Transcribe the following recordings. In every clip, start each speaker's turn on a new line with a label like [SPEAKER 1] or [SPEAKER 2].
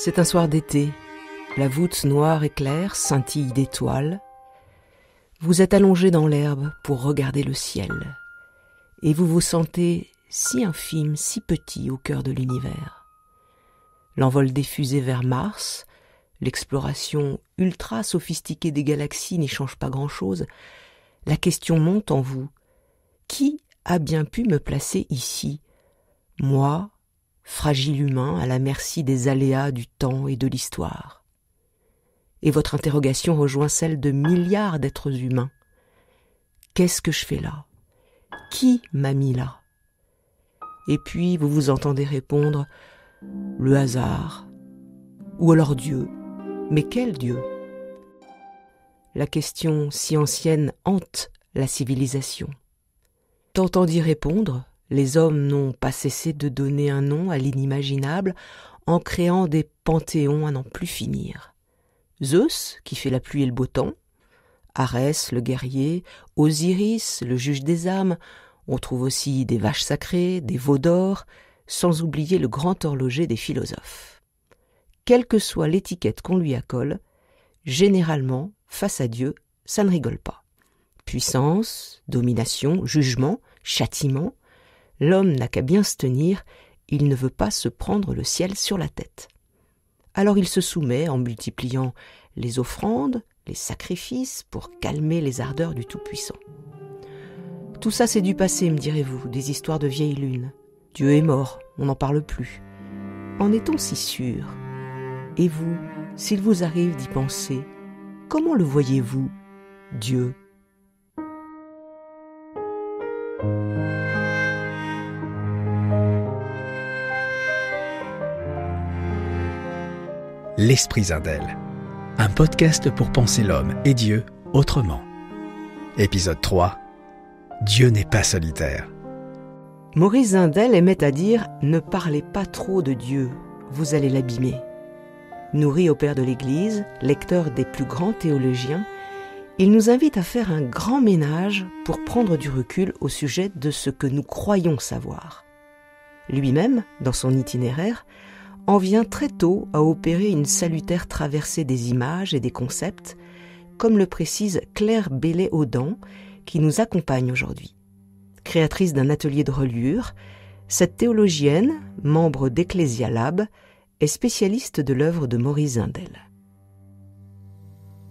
[SPEAKER 1] C'est un soir d'été. La voûte noire et claire scintille d'étoiles. Vous êtes allongé dans l'herbe pour regarder le ciel. Et vous vous sentez si infime, si petit au cœur de l'univers. L'envol des fusées vers Mars, l'exploration ultra sophistiquée des galaxies n'y change pas grand-chose. La question monte en vous. Qui a bien pu me placer ici, moi, fragile humain à la merci des aléas du temps et de l'histoire? Et votre interrogation rejoint celle de milliards d'êtres humains. Qu'est-ce que je fais là? Qui m'a mis là? Et puis vous vous entendez répondre « le hasard » ou alors Dieu. Mais quel Dieu? La question si ancienne hante la civilisation. Tentant d'y répondre, les hommes n'ont pas cessé de donner un nom à l'inimaginable en créant des panthéons à n'en plus finir. Zeus, qui fait la pluie et le beau temps, Arès, le guerrier, Osiris, le juge des âmes, on trouve aussi des vaches sacrées, des veaux d'or, sans oublier le grand horloger des philosophes. Quelle que soit l'étiquette qu'on lui accole, généralement, face à Dieu, ça ne rigole pas. Puissance, domination, jugement, châtiment, l'homme n'a qu'à bien se tenir, il ne veut pas se prendre le ciel sur la tête. Alors il se soumet en multipliant les offrandes, les sacrifices pour calmer les ardeurs du Tout-Puissant. Tout ça c'est du passé, me direz-vous, des histoires de vieilles lunes. Dieu est mort, on n'en parle plus. En est-on si sûr? Et vous, s'il vous arrive d'y penser, comment le voyez-vous, Dieu?
[SPEAKER 2] L'Esprit Zindel, un podcast pour penser l'homme et Dieu autrement. Épisode 3. Dieu n'est pas solitaire.
[SPEAKER 1] Maurice Zindel aimait à dire « Ne parlez pas trop de Dieu, vous allez l'abîmer ». Nourri au père de l'Église, lecteur des plus grands théologiens, il nous invite à faire un grand ménage pour prendre du recul au sujet de ce que nous croyons savoir. Lui-même, dans son itinéraire, en vient très tôt à opérer une salutaire traversée des images et des concepts, comme le précise Claire Bellay-Audan, qui nous accompagne aujourd'hui. Créatrice d'un atelier de reliure, cette théologienne, membre d'Ecclesia Lab, est spécialiste de l'œuvre de Maurice Zindel.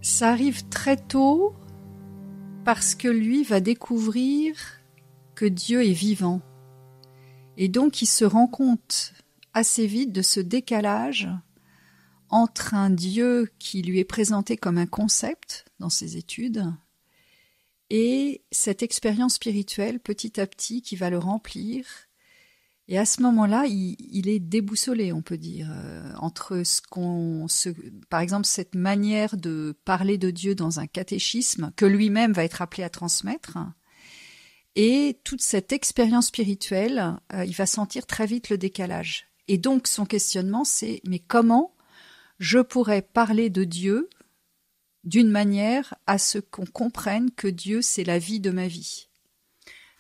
[SPEAKER 3] Ça arrive très tôt parce que lui va découvrir que Dieu est vivant. Et donc il se rend compte assez vite de ce décalage entre un Dieu qui lui est présenté comme un concept dans ses études et cette expérience spirituelle petit à petit qui va le remplir. Et à ce moment-là, il est déboussolé, on peut dire, entre par exemple, cette manière de parler de Dieu dans un catéchisme que lui-même va être appelé à transmettre, et toute cette expérience spirituelle, il va sentir très vite le décalage. Et donc, son questionnement, c'est « mais comment je pourrais parler de Dieu d'une manière à ce qu'on comprenne que Dieu, c'est la vie de ma vie ?»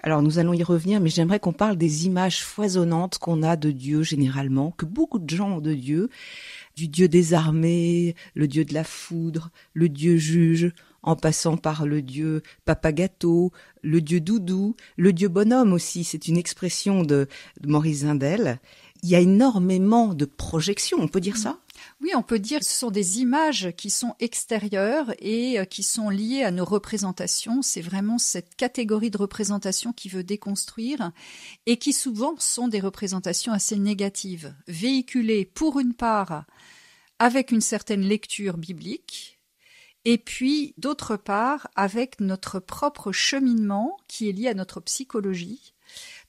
[SPEAKER 4] Alors nous allons y revenir, mais j'aimerais qu'on parle des images foisonnantes qu'on a de Dieu généralement, que beaucoup de gens ont de Dieu, du Dieu des armées, le Dieu de la foudre, le Dieu juge, en passant par le Dieu papa gâteau, le Dieu doudou, le Dieu bonhomme aussi, c'est une expression de Maurice Zindel. Il y a énormément de projections, on peut dire ça ?
[SPEAKER 3] Oui, on peut dire que ce sont des images qui sont extérieures et qui sont liées à nos représentations. C'est vraiment cette catégorie de représentation qui veut déconstruire et qui souvent sont des représentations assez négatives, véhiculées pour une part avec une certaine lecture biblique et puis d'autre part avec notre propre cheminement qui est lié à notre psychologie.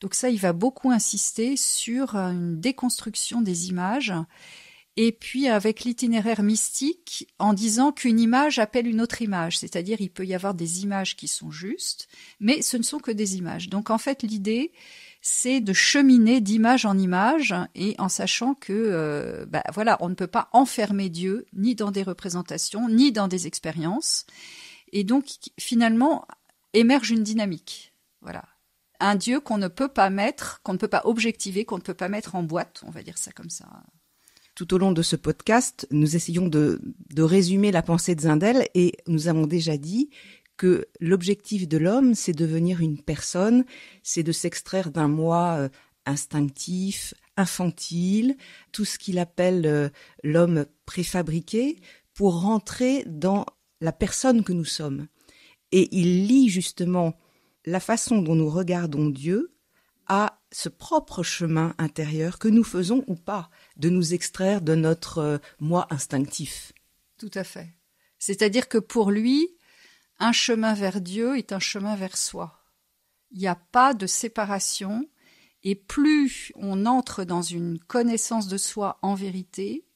[SPEAKER 3] Donc ça, il va beaucoup insister sur une déconstruction des images et puis avec l'itinéraire mystique en disant qu'une image appelle une autre image, c'est-à-dire il peut y avoir des images qui sont justes, mais ce ne sont que des images. Donc en fait l'idée c'est de cheminer d'image en image et en sachant que voilà, on ne peut pas enfermer Dieu ni dans des représentations ni dans des expériences et donc finalement émerge une dynamique. Voilà. Un Dieu qu'on ne peut pas mettre, qu'on ne peut pas objectiver, qu'on ne peut pas mettre en boîte, on va dire ça comme ça.
[SPEAKER 4] Tout au long de ce podcast, nous essayons de résumer la pensée de Zindel et nous avons déjà dit que l'objectif de l'homme, c'est devenir une personne, c'est de s'extraire d'un moi instinctif, infantile, tout ce qu'il appelle l'homme préfabriqué, pour rentrer dans la personne que nous sommes. Et il lie justement la façon dont nous regardons Dieu à ce propre chemin intérieur que nous faisons ou pas, de nous extraire de notre moi instinctif.
[SPEAKER 3] Tout à fait. C'est-à-dire que pour lui, un chemin vers Dieu est un chemin vers soi. Il n'y a pas de séparation, et plus on entre dans une connaissance de soi en vérité,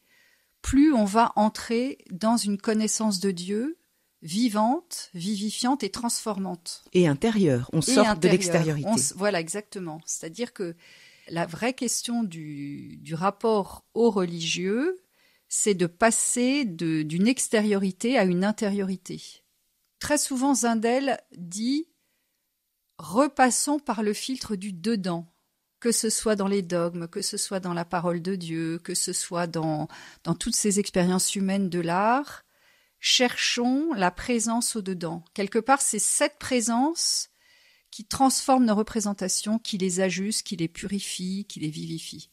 [SPEAKER 3] plus on va entrer dans une connaissance de Dieu vivante, vivifiante et transformante.
[SPEAKER 4] Et intérieure, on sort de l'extériorité.
[SPEAKER 3] Voilà, exactement. C'est-à-dire que la vraie question du rapport au religieux, c'est de passer d'une extériorité à une intériorité. Très souvent, Zindel dit « repassons par le filtre du dedans », que ce soit dans les dogmes, que ce soit dans la parole de Dieu, que ce soit dans toutes ces expériences humaines de l'art, cherchons la présence au dedans. Quelque part, c'est cette présence qui transforme nos représentations, qui les ajuste, qui les purifie, qui les vivifie.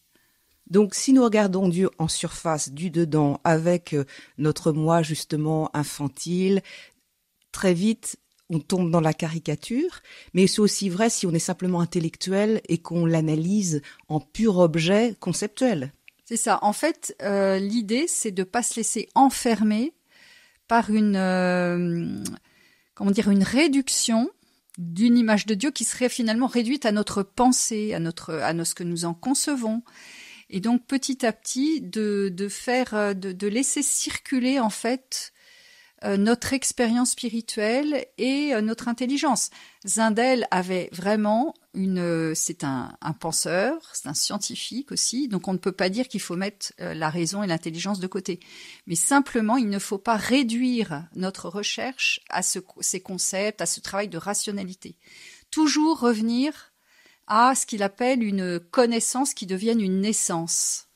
[SPEAKER 4] Donc, si nous regardons Dieu en surface, du dedans, avec notre moi justement infantile, très vite, on tombe dans la caricature, mais c'est aussi vrai si on est simplement intellectuel et qu'on l'analyse en pur objet conceptuel.
[SPEAKER 3] C'est ça. En fait, l'idée, c'est de ne pas se laisser enfermer par une réduction d'une image de Dieu qui serait finalement réduite à notre pensée, à ce que nous en concevons. Et donc, petit à petit, de laisser circuler, en fait, notre expérience spirituelle et notre intelligence. Zindel avait vraiment c'est un penseur, c'est un scientifique aussi, donc on ne peut pas dire qu'il faut mettre la raison et l'intelligence de côté. Mais simplement, il ne faut pas réduire notre recherche à ces concepts, à ce travail de rationalité. Toujours revenir à ce qu'il appelle une connaissance qui devienne une naissance.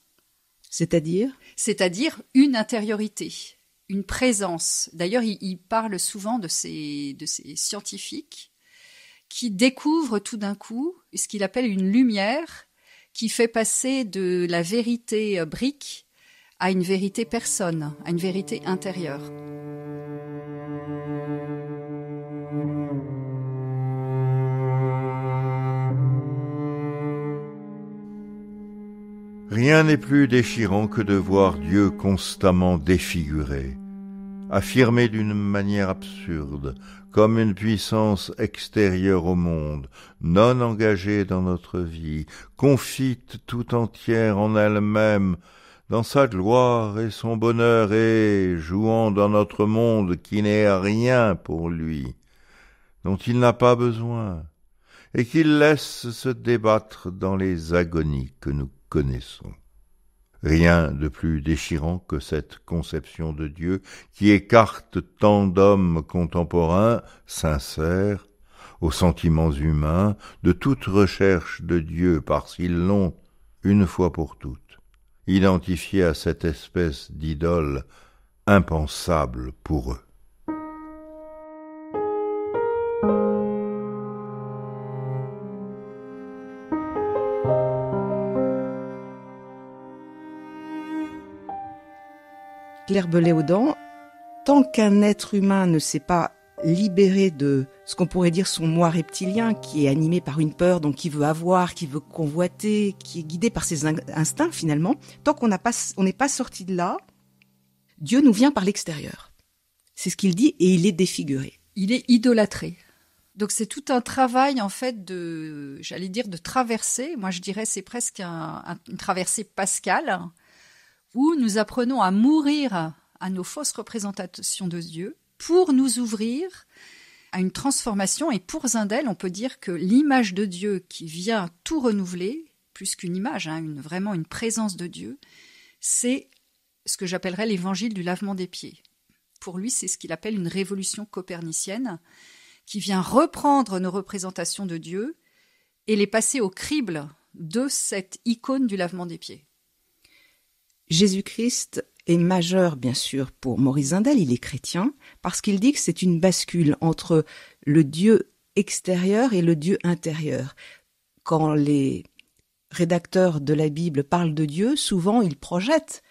[SPEAKER 4] C'est-à-dire
[SPEAKER 3] une intériorité. Une présence. D'ailleurs, il parle souvent de ces scientifiques qui découvrent tout d'un coup ce qu'il appelle une lumière qui fait passer de la vérité brique à une vérité personne, à une vérité intérieure.
[SPEAKER 5] Rien n'est plus déchirant que de voir Dieu constamment défiguré, affirmé d'une manière absurde, comme une puissance extérieure au monde, non engagée dans notre vie, confite tout entière en elle-même, dans sa gloire et son bonheur et jouant dans notre monde qui n'est rien pour lui, dont il n'a pas besoin, et qu'il laisse se débattre dans les agonies que nous connaissons. Rien de plus déchirant que cette conception de Dieu qui écarte tant d'hommes contemporains, sincères, aux sentiments humains, de toute recherche de Dieu parce qu'ils l'ont, une fois pour toutes, identifié à cette espèce d'idole impensable pour eux.
[SPEAKER 4] Claire Bellet-Audan, tant qu'un être humain ne s'est pas libéré de ce qu'on pourrait dire son moi reptilien, qui est animé par une peur, donc qui veut avoir, qui veut convoiter, qui est guidé par ses instincts finalement, tant qu'on n'est pas sorti de là, Dieu nous vient par l'extérieur. C'est ce qu'il dit et il est défiguré.
[SPEAKER 3] Il est idolâtré. Donc c'est tout un travail en fait de traversée. Moi je dirais c'est presque une traversée pascale, où nous apprenons à mourir à nos fausses représentations de Dieu pour nous ouvrir à une transformation. Et pour Zindel, on peut dire que l'image de Dieu qui vient tout renouveler, plus qu'une image, vraiment une présence de Dieu, c'est ce que j'appellerais l'évangile du lavement des pieds. Pour lui, c'est ce qu'il appelle une révolution copernicienne qui vient reprendre nos représentations de Dieu et les passer au crible de cette icône du lavement des pieds.
[SPEAKER 4] Jésus-Christ est majeur, bien sûr, pour Maurice Zindel, il est chrétien, parce qu'il dit que c'est une bascule entre le Dieu extérieur et le Dieu intérieur. Quand les rédacteurs de la Bible parlent de Dieu, souvent ils projettent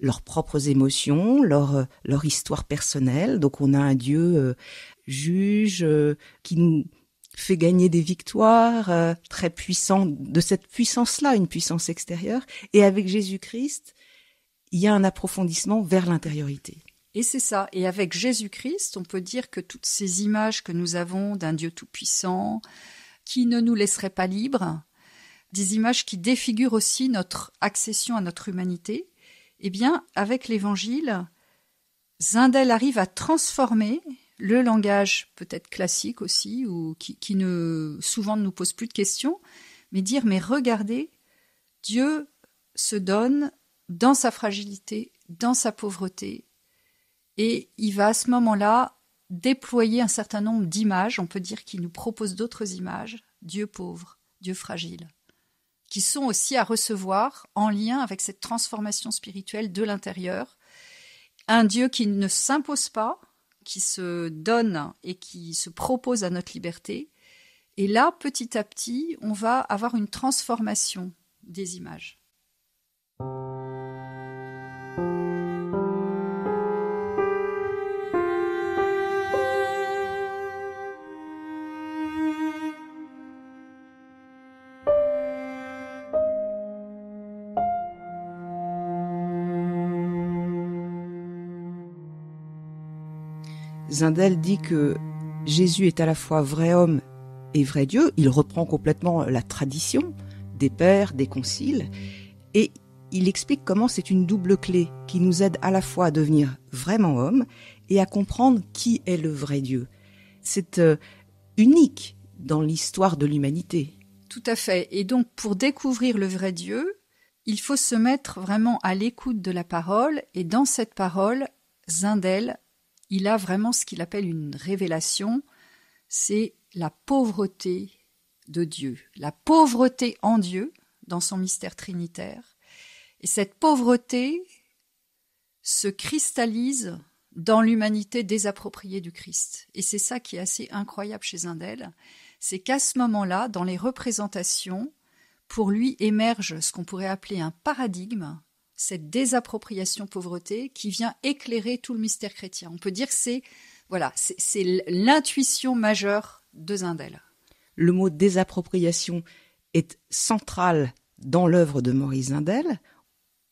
[SPEAKER 4] leurs propres émotions, leur histoire personnelle. Donc on a un Dieu juge qui nous fait gagner des victoires, très puissant, de cette puissance-là, une puissance extérieure. Et avec Jésus-Christ, il y a un approfondissement vers l'intériorité.
[SPEAKER 3] Et c'est ça. Et avec Jésus-Christ, on peut dire que toutes ces images que nous avons d'un Dieu tout-puissant, qui ne nous laisserait pas libres, des images qui défigurent aussi notre accession à notre humanité, eh bien, avec l'Évangile, Zindel arrive à transformer le langage peut-être classique aussi, ou qui souvent ne nous pose plus de questions, mais dire, mais regardez, Dieu se donne dans sa fragilité, dans sa pauvreté, et il va à ce moment-là déployer un certain nombre d'images, on peut dire qu'il nous propose d'autres images, Dieu pauvre, Dieu fragile, qui sont aussi à recevoir en lien avec cette transformation spirituelle de l'intérieur. Un Dieu qui ne s'impose pas, qui se donne et qui se propose à notre liberté. Et là, petit à petit, on va avoir une transformation des images.
[SPEAKER 4] Zindel dit que Jésus est à la fois vrai homme et vrai Dieu. Il reprend complètement la tradition des pères, des conciles, et il explique comment c'est une double clé qui nous aide à la fois à devenir vraiment homme et à comprendre qui est le vrai Dieu. C'est unique dans l'histoire de l'humanité.
[SPEAKER 3] Tout à fait. Et donc, pour découvrir le vrai Dieu, il faut se mettre vraiment à l'écoute de la parole, et dans cette parole, Zindel, il a vraiment ce qu'il appelle une révélation, c'est la pauvreté de Dieu, la pauvreté en Dieu, dans son mystère trinitaire. Et cette pauvreté se cristallise dans l'humanité désappropriée du Christ. Et c'est ça qui est assez incroyable chez Zindel, c'est qu'à ce moment-là, dans les représentations, pour lui émerge ce qu'on pourrait appeler un paradigme, cette désappropriation pauvreté qui vient éclairer tout le mystère chrétien. On peut dire que c'est l'intuition majeure de Zindel.
[SPEAKER 4] Le mot désappropriation est central dans l'œuvre de Maurice Zindel.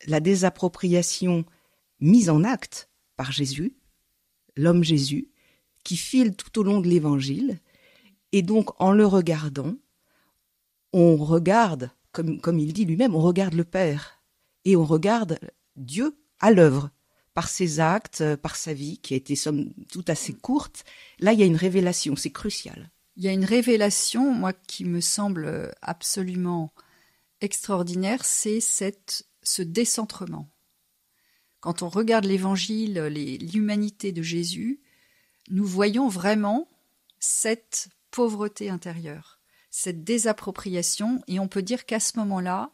[SPEAKER 4] La désappropriation mise en acte par Jésus, l'homme Jésus, qui file tout au long de l'Évangile. Et donc, en le regardant, on regarde, comme il dit lui-même, on regarde le Père. Et on regarde Dieu à l'œuvre, par ses actes, par sa vie, qui a été somme toute assez courte. Là, il y a une révélation, c'est crucial.
[SPEAKER 3] Il y a une révélation, moi, qui me semble absolument extraordinaire, c'est ce décentrement. Quand on regarde l'Évangile, l'humanité de Jésus, nous voyons vraiment cette pauvreté intérieure, cette désappropriation, et on peut dire qu'à ce moment-là,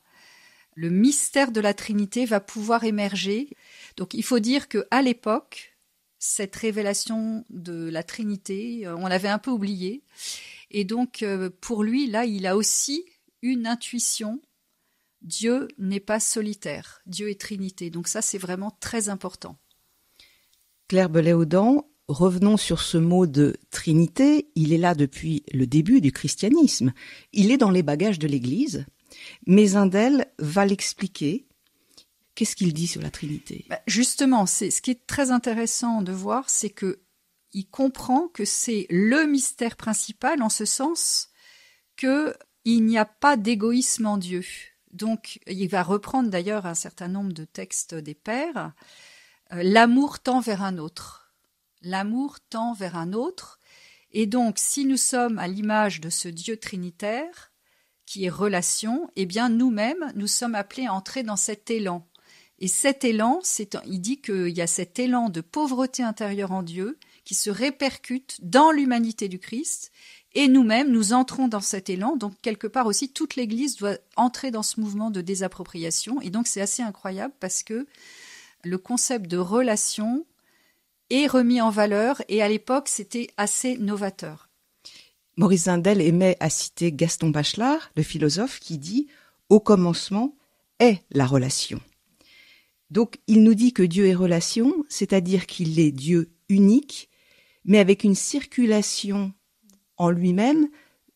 [SPEAKER 3] le mystère de la Trinité va pouvoir émerger. Donc il faut dire qu'à l'époque, cette révélation de la Trinité, on l'avait un peu oubliée. Et donc pour lui, là, il a aussi une intuition. Dieu n'est pas solitaire, Dieu est Trinité. Donc ça, c'est vraiment très important.
[SPEAKER 4] Claire Bellet-Audan, revenons sur ce mot de Trinité. Il est là depuis le début du christianisme. Il est dans les bagages de l'Église. Mais Zindel va l'expliquer. Qu'est-ce qu'il dit sur la Trinité ?
[SPEAKER 3] Justement, ce qui est très intéressant de voir, c'est qu'il comprend que c'est le mystère principal, en ce sens qu'il n'y a pas d'égoïsme en Dieu. Donc, il va reprendre d'ailleurs un certain nombre de textes des pères. L'amour tend vers un autre. L'amour tend vers un autre. Et donc, si nous sommes à l'image de ce Dieu trinitaire, qui est relation, eh bien nous-mêmes, nous sommes appelés à entrer dans cet élan. Et cet élan, il dit qu'il y a cet élan de pauvreté intérieure en Dieu qui se répercute dans l'humanité du Christ Et nous-mêmes, nous entrons dans cet élan. Donc, quelque part aussi, toute l'Église doit entrer dans ce mouvement de désappropriation. Et donc, c'est assez incroyable parce que le concept de relation est remis en valeur. Et à l'époque, c'était assez novateur.
[SPEAKER 4] Maurice Zindel aimait à citer Gaston Bachelard, le philosophe, qui dit « Au commencement est la relation ». Donc, il nous dit que Dieu est relation, c'est-à-dire qu'il est Dieu unique, mais avec une circulation en lui-même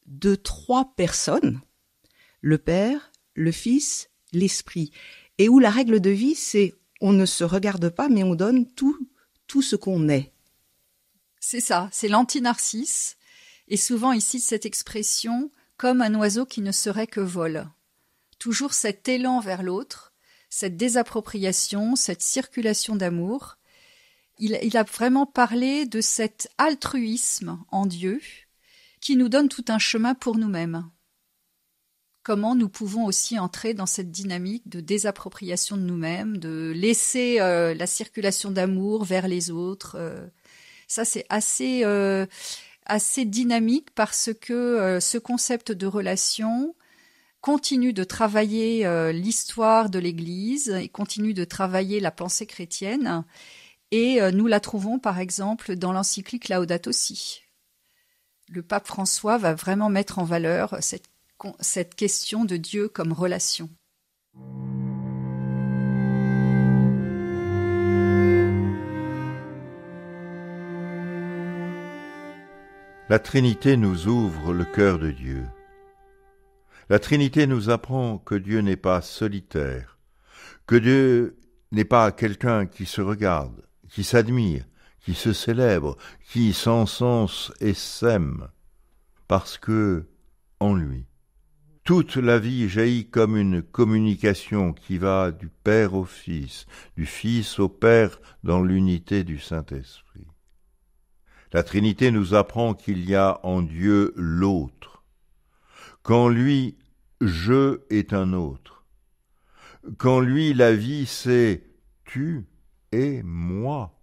[SPEAKER 4] de 3 personnes, le Père, le Fils, l'Esprit, et où la règle de vie, c'est on ne se regarde pas, mais on donne tout ce qu'on est.
[SPEAKER 3] C'est ça, c'est l'anti-narcisse, et souvent ici cette expression comme un oiseau qui ne serait que vol. Toujours cet élan vers l'autre, cette désappropriation, cette circulation d'amour. Il a vraiment parlé de cet altruisme en Dieu, qui nous donne tout un chemin pour nous-mêmes. Comment nous pouvons aussi entrer dans cette dynamique de désappropriation de nous-mêmes, de laisser la circulation d'amour vers les autres. Ça, c'est assez dynamique parce que ce concept de relation continue de travailler l'histoire de l'Église et continue de travailler la pensée chrétienne. Et nous la trouvons, par exemple, dans l'encyclique Laudato Si. Le pape François va vraiment mettre en valeur cette question de Dieu comme relation.
[SPEAKER 5] La Trinité nous ouvre le cœur de Dieu. La Trinité nous apprend que Dieu n'est pas solitaire, que Dieu n'est pas quelqu'un qui se regarde, qui s'admire, qui se célèbre, qui s'encense et s'aime, parce que, en lui, toute la vie jaillit comme une communication qui va du Père au Fils, du Fils au Père dans l'unité du Saint-Esprit. La Trinité nous apprend qu'il y a en Dieu l'autre, qu'en lui, je est un autre, qu'en lui, la vie, c'est tu et moi.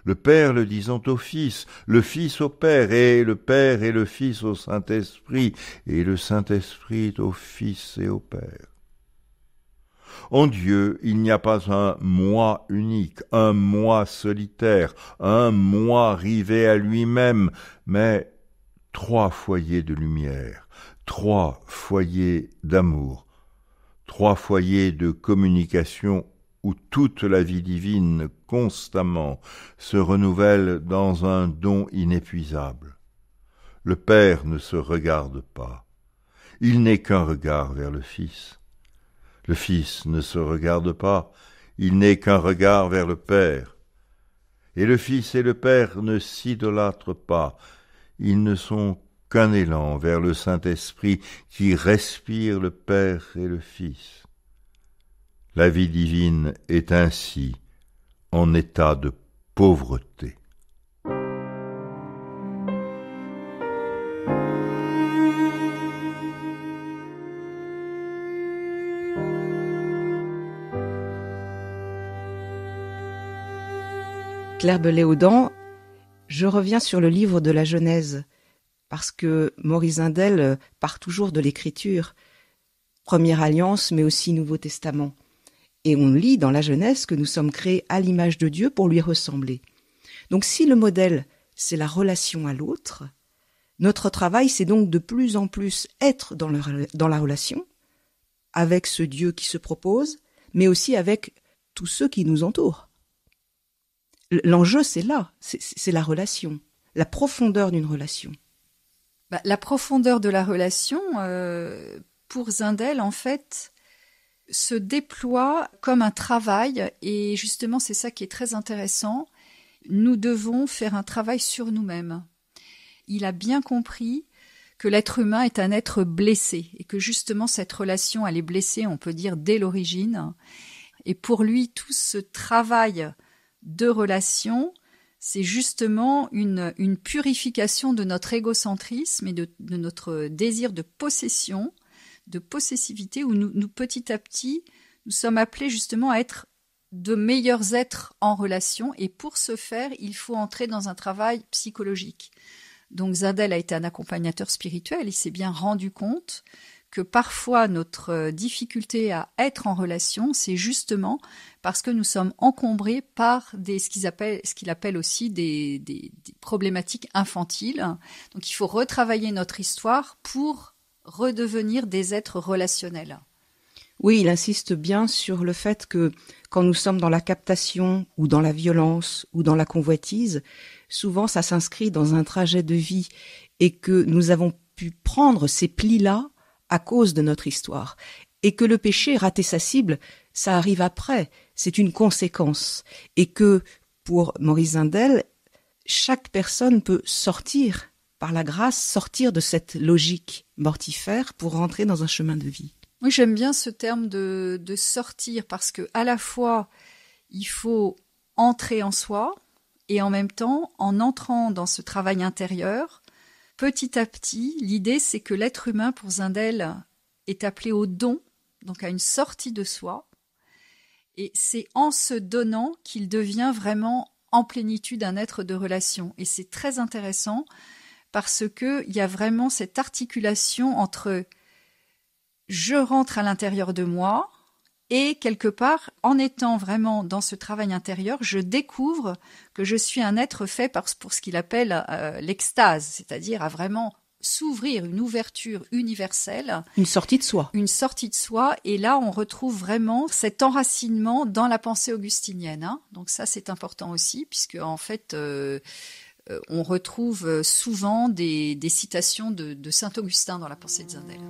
[SPEAKER 5] Le Père le disant au Fils, le Fils au Père, et le Père et le Fils au Saint-Esprit, et le Saint-Esprit au Fils et au Père. En Dieu, il n'y a pas un moi unique, un moi solitaire, un moi rivé à lui-même, mais 3 foyers de lumière, 3 foyers d'amour, 3 foyers de communication où toute la vie divine constamment se renouvelle dans un don inépuisable. Le Père ne se regarde pas. Il n'est qu'un regard vers le Fils. Le Fils ne se regarde pas. Il n'est qu'un regard vers le Père. Et le Fils et le Père ne s'idolâtrent pas. Ils ne sont qu'un élan vers le Saint-Esprit qui respire le Père et le Fils. La vie divine est ainsi en état de pauvreté.
[SPEAKER 4] Claire Bellet-Audan, je reviens sur le livre de la Genèse, parce que Maurice Zindel part toujours de l'Écriture, Première Alliance, mais aussi Nouveau Testament. Et on lit dans la Genèse que nous sommes créés à l'image de Dieu pour lui ressembler. Donc si le modèle, c'est la relation à l'autre, notre travail, c'est donc de plus en plus être dans la relation, avec ce Dieu qui se propose, mais aussi avec tous ceux qui nous entourent. L'enjeu, c'est là, c'est la relation, la profondeur d'une relation.
[SPEAKER 3] La profondeur de la relation, pour Zindel, en fait, se déploie comme un travail, et justement, c'est ça qui est très intéressant. Nous devons faire un travail sur nous-mêmes. Il a bien compris que l'être humain est un être blessé, et que justement, cette relation, elle est blessée, on peut dire, dès l'origine. Et pour lui, tout ce travail de relation, c'est justement une purification de notre égocentrisme et de notre désir de possession, de possessivité, où nous petit à petit, nous sommes appelés justement à être de meilleurs êtres en relation, et pour ce faire, il faut entrer dans un travail psychologique. Donc Zindel a été un accompagnateur spirituel, il s'est bien rendu compte que parfois notre difficulté à être en relation, c'est justement parce que nous sommes encombrés par ce qu'il appelle aussi des problématiques infantiles. Donc il faut retravailler notre histoire pour redevenir des êtres relationnels.
[SPEAKER 4] Oui, il insiste bien sur le fait que quand nous sommes dans la captation ou dans la violence ou dans la convoitise, souvent ça s'inscrit dans un trajet de vie et que nous avons pu prendre ces plis-là à cause de notre histoire. Et que le péché, rater sa cible, ça arrive après, c'est une conséquence. Et que, pour Maurice Zindel, chaque personne peut sortir, par la grâce, sortir de cette logique mortifère pour rentrer dans un chemin de vie.
[SPEAKER 3] Oui, j'aime bien ce terme de sortir parce que à la fois, il faut entrer en soi et en même temps, en entrant dans ce travail intérieur, petit à petit, l'idée c'est que l'être humain, pour Zindel, est appelé au don, donc à une sortie de soi. Et c'est en se donnant qu'il devient vraiment en plénitude un être de relation. Et c'est très intéressant parce qu'il y a vraiment cette articulation entre je rentre à l'intérieur de moi et quelque part, en étant vraiment dans ce travail intérieur, je découvre que je suis un être fait pour ce qu'il appelle l'extase, c'est-à-dire à vraiment s'ouvrir, une ouverture universelle.
[SPEAKER 4] Une sortie de soi.
[SPEAKER 3] Une sortie de soi, et là on retrouve vraiment cet enracinement dans la pensée augustinienne. Hein. Donc ça c'est important aussi, puisque en fait on retrouve souvent des citations de saint Augustin dans la pensée de Zindel.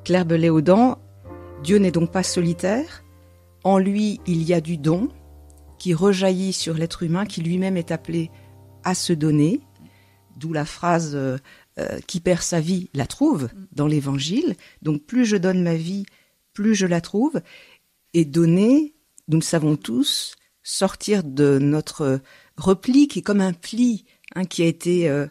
[SPEAKER 4] Claire Bellet-Audan, Dieu n'est donc pas solitaire. En lui, il y a du don qui rejaillit sur l'être humain qui lui-même est appelé à se donner. D'où la phrase qui perd sa vie la trouve dans l'Évangile. Donc plus je donne ma vie, plus je la trouve. Et donner, nous le savons tous, sortir de notre repli qui est comme un pli qui a été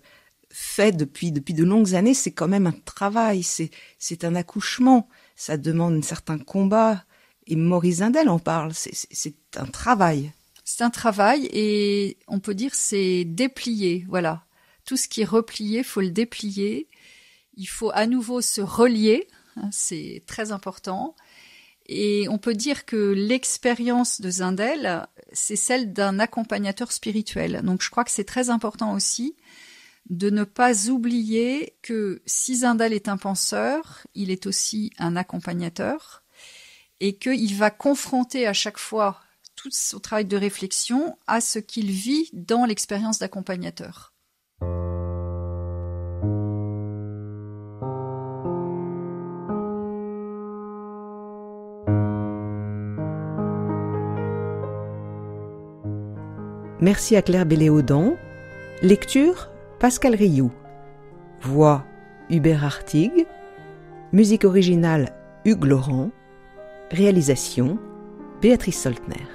[SPEAKER 4] fait depuis de longues années, c'est quand même un travail, c'est un accouchement, ça demande un certain combat, et Maurice Zindel en parle, c'est un travail.
[SPEAKER 3] C'est un travail, et on peut dire c'est déplier, voilà. Tout ce qui est replié, faut le déplier, il faut à nouveau se relier, c'est très important, et on peut dire que l'expérience de Zindel, c'est celle d'un accompagnateur spirituel, donc je crois que c'est très important aussi, de ne pas oublier que si Zindel est un penseur, il est aussi un accompagnateur et qu'il va confronter à chaque fois tout son travail de réflexion à ce qu'il vit dans l'expérience d'accompagnateur.
[SPEAKER 1] Merci à Claire Bellet-Audan. Lecture Pascal Rioux. Voix Hubert Hartig. Musique originale Hugues Laurent. Réalisation Béatrice Soltner.